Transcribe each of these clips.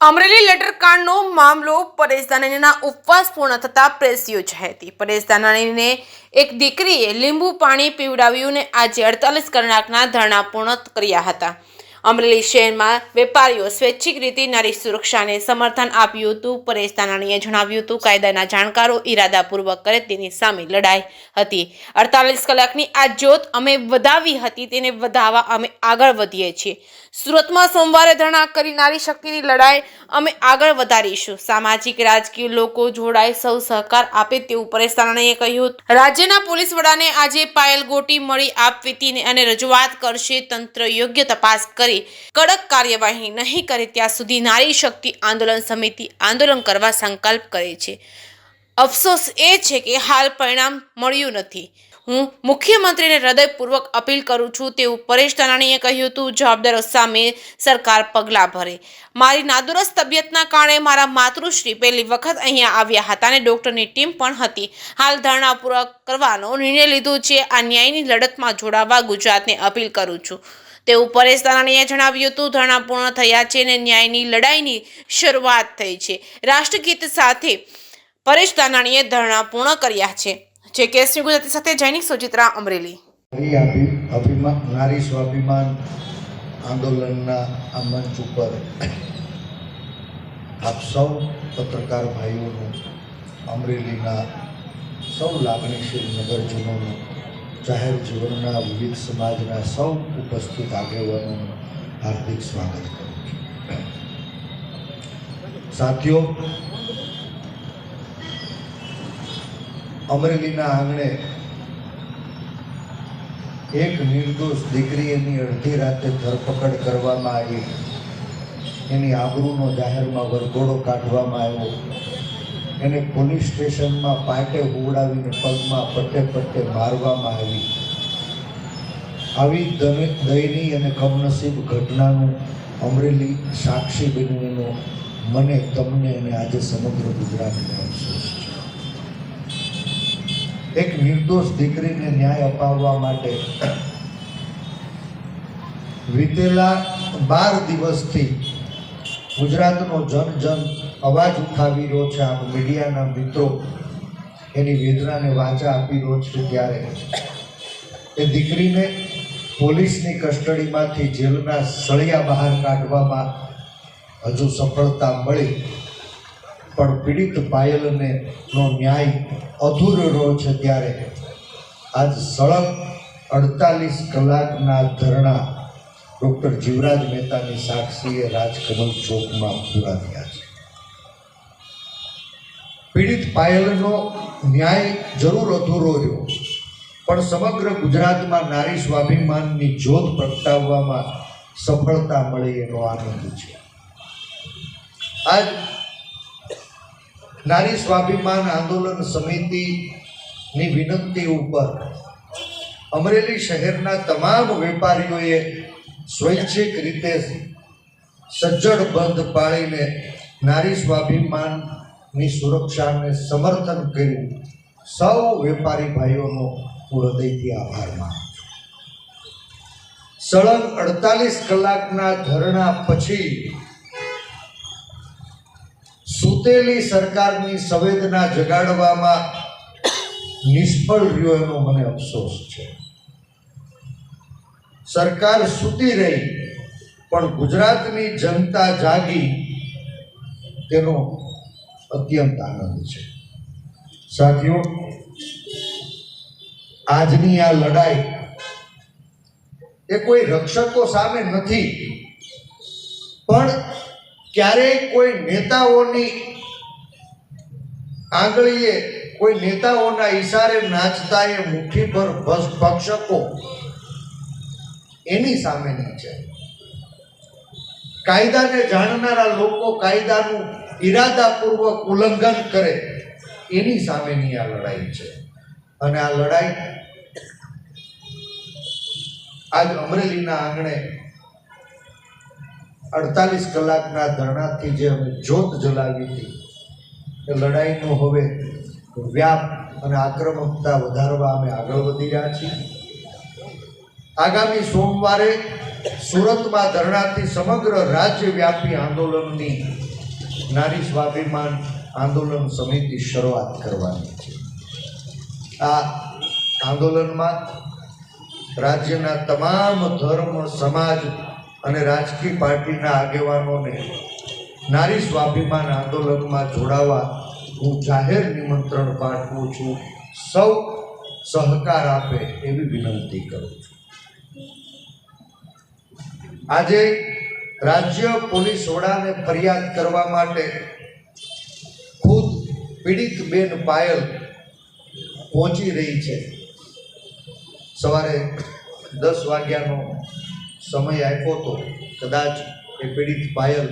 અમરેલી લેટરકાંડનો મામલો પરેશ ધાનાણીના ઉપવાસ પૂર્ણ થતા પ્રેસ યોજાઈ હતી। પરેશ ધાનાણીને એક દીકરીએ લીંબુ પાણી પીવડાવ્યું ને આજે 48 કલાકના ધરણા પૂર્ણ કર્યા હતા। અમરેલી શહેરમાં વેપારીઓ સ્વૈચ્છિક રીતે નારી સુરક્ષાને સમર્થન આપ્યું હતું। પરેશ ધાનાણીએ જણાવ્યું હતું કાયદાના જાણકારો ઇરાદાપૂર્વક કરે તેની સામે લડાઈ હતી। 48 કલાકની આ જ્યોત અમે વધાવી હતી, તેને વધાવવા અમે આગળ વધીએ છીએ। સુરતમાં સોમવારે ધરણા કરી નારી શક્તિની લડાઈ અમે આગળ વધારીશું। સામાજિક રાજકીય લોકો જોડાય, સૌ સહકાર આપે તેવું પરેશ ધાનાણીએ કહ્યું। રાજ્યના પોલીસ વડાને આજે પાયલ ગોટી મળી આપવીતી અને રજૂઆત કરશે। તંત્ર યોગ્ય તપાસ કરી કડક કાર્યવાહી નહીં કરે ત્યાં સુધી નારી શક્તિ આંદોલન સમિતિ આંદોલન કરવા સંકલ્પ કરે છે। અફસોસ એ છે કે હાલ પરિણામ મળ્યું નથી। હું મુખ્યમંત્રીને હૃદયપૂર્વક અપીલ કરું છું તેવું પરેશ ધાનાણીએ કહ્યું હતું। જવાબદારો સામે સરકાર પગલાં ભરે। મારી નાદુરસ્ત તબિયતના કારણે મારા માતૃશ્રી પહેલી વખત અહીંયા આવ્યા હતા અને ડોક્ટરની ટીમ પણ હતી। હાલ ધરણા પૂરા કરવાનો નિર્ણય લીધો છે। આ ન્યાયની લડતમાં જોડાવા ગુજરાતને અપીલ કરું છું તેવું પરેશ ધાનાણીએ જણાવ્યું હતું। ધરણા પૂર્ણ થયા છે અને ન્યાયની લડાઈની શરૂઆત થઈ છે। રાષ્ટ્રગીત સાથે પરેશ ધાનાણીએ ધરણા પૂર્ણ કર્યા છે। જે કેસની ગુજરાતી સાથે જૈનિક સુચિત્રા અમરેલી। નારી સ્વાભિમાન આંદોલનના આ મંચ ઉપર આપ સૌ પત્રકાર ભાઈઓનું, અમરેલીના સૌ લાગણીશીલ નગરજનોનું, જાહેર જીવનના વિવિધ સમાજના સૌ ઉપસ્થિત આગેવાનોનું હાર્દિક સ્વાગત કરું છું। સાથીઓ, અમરેલીના આંગણે એક નિર્દોષ દીકરીની અડધી રાતે ધરપકડ કરવામાં આવી, એની આબરૂનો જાહેરમાં વરઘોડો કાઢવામાં આવ્યો, એને પોલીસ સ્ટેશનમાં પાટે હુવડાવીને પગમાં પટ્ટે પટ્ટે મારવામાં આવી દયનીય અને કમનસીબ ઘટનાનું અમરેલી સાક્ષી બનીને મને, તમને અને આજે સમગ્ર ગુજરાતને અફસોસ છે। એક નિર્દોષ દીકરીને ન્યાય અપાવવા માટે વીતેલા 12 દિવસથી ગુજરાતનો જન અવાજ ઉઠાવી રહ્યો છે। આપ મીડિયાના મિત્રો એની વેદનાને વાચા આપી રહ્યો છે। ત્યારે એ દીકરીને પોલીસની કસ્ટડીમાંથી જેલના સળિયા બહાર કાઢવામાં હજુ સફળતા મળી, પણ પીડિત પાયલને નો ન્યાય અધૂરો રહ્યો છે। ત્યારે આજ સળંગ 48 કલાકના ધરણા ડૉક્ટર જીવરાજ મહેતાની સાક્ષીએ રાજકમલ ચોકમાં પૂરા થયા છે। પીડિત પાયલનો ન્યાય જરૂર અધૂરો રહ્યો, પણ સમગ્ર ગુજરાતમાં નારી સ્વાભિમાનની જ્યોત પ્રગટાવવામાં સફળતા મળી એનો આનંદ છે। આજ નારી સ્વાભિમાન આંદોલન સમિતિની વિનંતી ઉપર અમરેલી શહેરના તમામ વેપારીઓએ સ્વૈચ્છિક રીતે સજ્જડ બંધ પાળીને નારી સ્વાભિમાનની સુરક્ષાને સમર્થન કર્યું। સૌ વેપારી ભાઈઓનો હું હૃદયથી આભાર માનું છું। સળંગ 48 કલાકના ધરણા પછી સૂતેલી સરકારની સંવેદના જગાડવામાં નિષ્ફળ રહ્યો એનો મને અફસોસ છે। સરકાર સૂતી રહી, પણ ગુજરાતની જનતા જાગી, તેનો અત્યંત આનંદ છે। સાથીઓ, આજની આ લડાઈ એ કોઈ રક્ષકો સામે નથી, પણ ક્યારેય કોઈ નેતાઓની આંગળીએ, કોઈ નેતાઓના ઈશારે નાચતા એ મુઠ્ઠીભર ભક્ષકો એની સામેની છે। કાયદાને જાણનારા લોકો કાયદાનું ઇરાદાપૂર્વક ઉલ્લંઘન કરે એની સામેની આ લડાઈ છે। અને આ લડાઈ આજ અમરેલીના આંગણે 48 કલાકના ધરણાથી જે અમે જ્યોત જલાવી હતી, એ લડાઈનો હવે વ્યાપ અને આક્રમકતા વધારવા અમે આગળ વધી રહ્યા છીએ। આગામી સોમવારે સુરતમાં ધરણાથી સમગ્ર રાજ્યવ્યાપી આંદોલનની નારી સ્વાભિમાન આંદોલન સમિતિ શરૂઆત કરવાની છે. આ આંદોલનમાં રાજ્યના તમામ ધર્મ, સમાજ અને રાજકીય પાર્ટીના આગેવાનોને નારી સ્વાભિમાન આંદોલનમાં જોડાવા હું જાહેર નિમંત્રણ પાઠવું છું. સૌ સહકાર આપે એવી વિનંતી કરું છું. આજે રાજ્ય પોલીસ વડાને ફરિયાદ કરવા માટે ખુદ પીડિત બેન પાયલ પહોંચી રહી છે. સવારે 10 વાગ્યાનો સમય આપ્યો હતો. કદાચ એ પીડિત પાયલ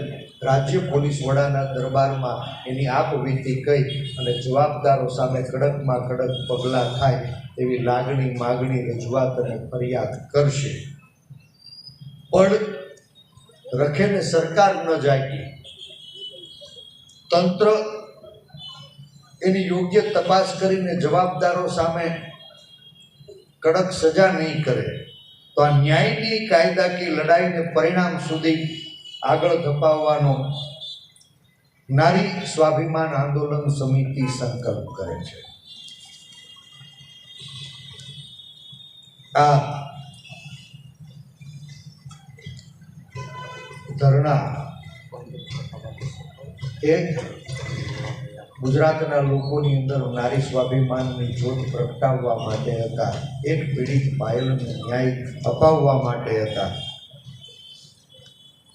રાજ્ય પોલીસ વડાના દરબારમાં એની આપવીતી કહી અને જવાબદારો સામે કડકમાં કડક પગલાં થાય એવી લાગણી, માગણી, રજૂઆત અને ફરિયાદ કરશે. પણ રખેને સરકાર ન જાગી, તંત્ર એની યોગ્ય તપાસ કરીને જવાબદારો સામે કડક સજા નહીં કરે તો આ ન્યાયની કાયદાકીય લડાઈને પરિણામ સુધી આગળ ધપાવવાનો નારી સ્વાભિમાન આંદોલન સમિતિ સંકલ્પ કરે છે. આ ધરણા એ ગુજરાતના લોકોની અંદર નારી સ્વાભિમાનની જ્યોત પ્રગટાવવા માટે હતા. એક પીડિત પાયલને ન્યાય અપાવવા માટે હતા.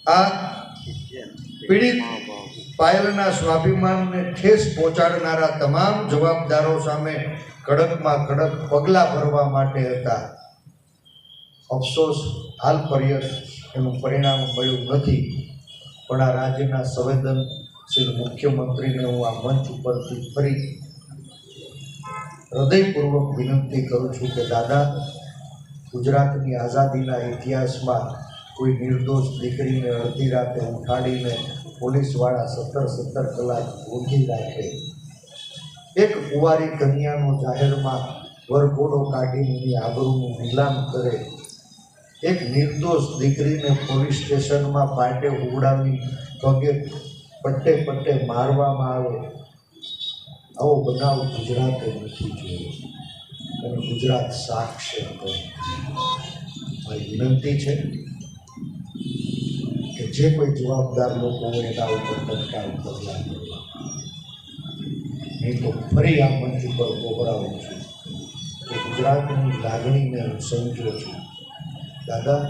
આ પીડિત પાયલના સ્વાભિમાનને ઠેસ પહોંચાડનારા તમામ જવાબદારો સામે કડકમાં કડક પગલાં ભરવા માટે હતા. અફસોસ હાલ પર્યંત એનું પરિણામ મળ્યું નથી. પણ આ રાજ્યના સંવેદનશીલ મુખ્યમંત્રીને હું આ મંચ ઉપરથી ફરી હૃદયપૂર્વક વિનંતી કરું છું કે દાદા, ગુજરાતની આઝાદીના ઇતિહાસમાં કોઈ નિર્દોષ દીકરીને અડધી રાતે ઉઠાડીને પોલીસવાળા 17 કલાક ઊંઘી રાખે, એક કુંવારી કન્યાનો જાહેરમાં વરઘોડો કાઢીને એની આબરૂનું નીલામ કરે, એક નિર્દોષ દીકરીને પોલીસ સ્ટેશનમાં પાટે ઉડાવી પગે પટ્ટે પટ્ટે મારવામાં આવે, આવો બનાવ ગુજરાતે નથી જોયો. અને ગુજરાત સાક્ષી કરે. મારી વિનંતી છે કે જે કોઈ જવાબદાર લોકો હોય એના ઉપર તત્કાલ પગલાં લેવા. નહીં તો ફરી આ મંચ ઉપર દોહરાવું છું કે ગુજરાતની લાગણીને હું સમજો છું. દાદા,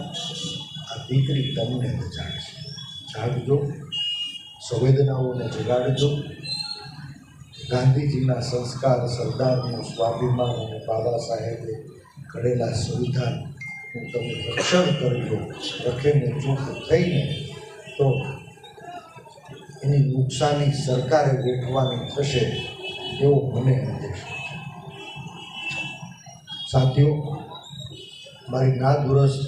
આ દીકરી તમને જાણશે. જાગજો, સંવેદનાઓને જગાડજો. ગાંધીજીના સંસ્કાર, સરદારનું સ્વાભિમાન અને બાબા સાહેબે ઘડેલા સંવિધાનનું તમે રક્ષણ કરજો. રખેને ચૂપ થઈને તો એની નુકસાની સરકારે વેઠવાની થશે એવો મને આદેશ છે. સાથીઓ, મારી નાદુરસ્ત,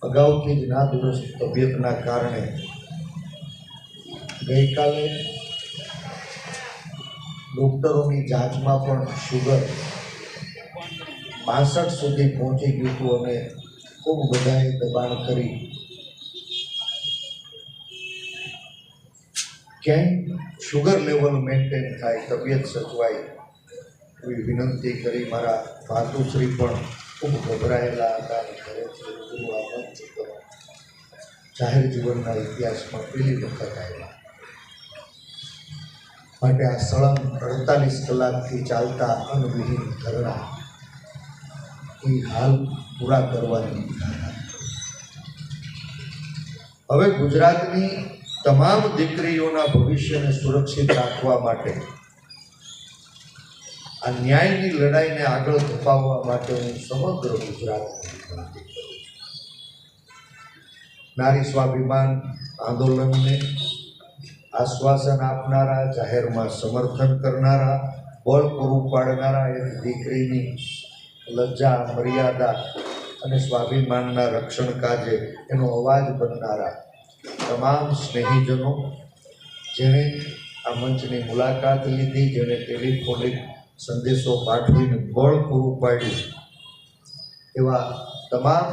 અગાઉથી જ નાદુરસ્ત તબિયતના કારણે ગઈકાલે ડૉક્ટરોની જાંચમાં પણ શુગર 65 સુધી પહોંચી ગયું હતું અને ખૂબ બધાએ દબાણ કરી ક્યાંય શુગર લેવલ મેન્ટેન થાય, તબિયત સચવાય એવી વિનંતી કરી. મારા માતુશ્રી પણ ખૂબ ગભરાયેલા હતા અને ઘરેથી રૂબરૂ આ મંચ ઉપર જાહેર જીવનના ઇતિહાસમાં પહેલી વખત આવ્યા. માટે આ સળંગ 48 કલાકથી ચાલતા અન્નવિહીન ધરણા એ હાલ પૂરા કરવાની. હવે ગુજરાતની તમામ દીકરીઓના ભવિષ્યને સુરક્ષિત રાખવા માટે, આ ન્યાયની લડાઈને આગળ ધપાવવા માટે હું સમગ્ર ગુજરાતને વિનંતી કરું છું. નારી સ્વાભિમાન આંદોલનને આશ્વાસન આપનારા, જાહેરમાં સમર્થન કરનારા, બળ પૂરું પાડનારા, એક દીકરીની લજ્જા, મર્યાદા અને સ્વાભિમાનના રક્ષણ કાજે એનો અવાજ બનનારા તમામ સ્નેહીજનો, જેણે આ મંચની મુલાકાત લીધી, જેણે ટેલિફોનિક સંદેશો પાઠવીને બળ પૂરું પાડ્યું, એવા તમામ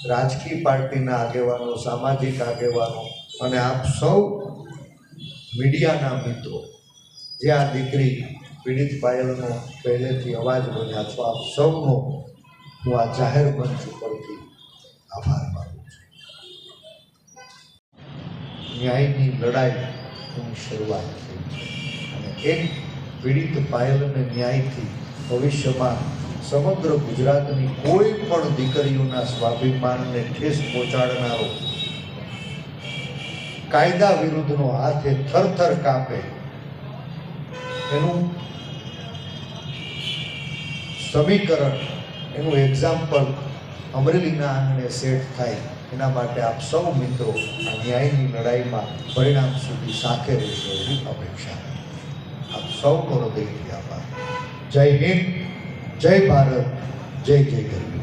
રાજકીય પાર્ટીના આગેવાનો, સામાજિક આગેવાનો અને આપ સૌ મીડિયાના મિત્રો જે આ દીકરી પીડિત પાયલનો પહેલેથી અવાજ બન્યા છો, આપ સૌનો હું આ જાહેર મંચ ઉપરથી આભાર માનું છું. ન્યાયની લડાઈની શરૂઆત થઈ અને એક પીડિત પાયલને ન્યાયથી ભવિષ્યમાં સમગ્ર ગુજરાતની કોઈ પણ દીકરીઓના સ્વાભિમાનને ઠેસ પહોંચાડનારો, કાયદા વિરુદ્ધનો હાથે થરથર કાપે એનું સમીકરણ, એનું એક્ઝામ્પલ અમરેલીના આંગણે સેટ થાય એના માટે આપ સૌ મિત્રો આ ન્યાયની લડાઈમાં પરિણામ સુધી સાથે રહેશો એવી અપેક્ષા. આપ સૌનો હૃદયથી આભાર. જય હિન્દ, જય ભારત, જય જય ગરવી.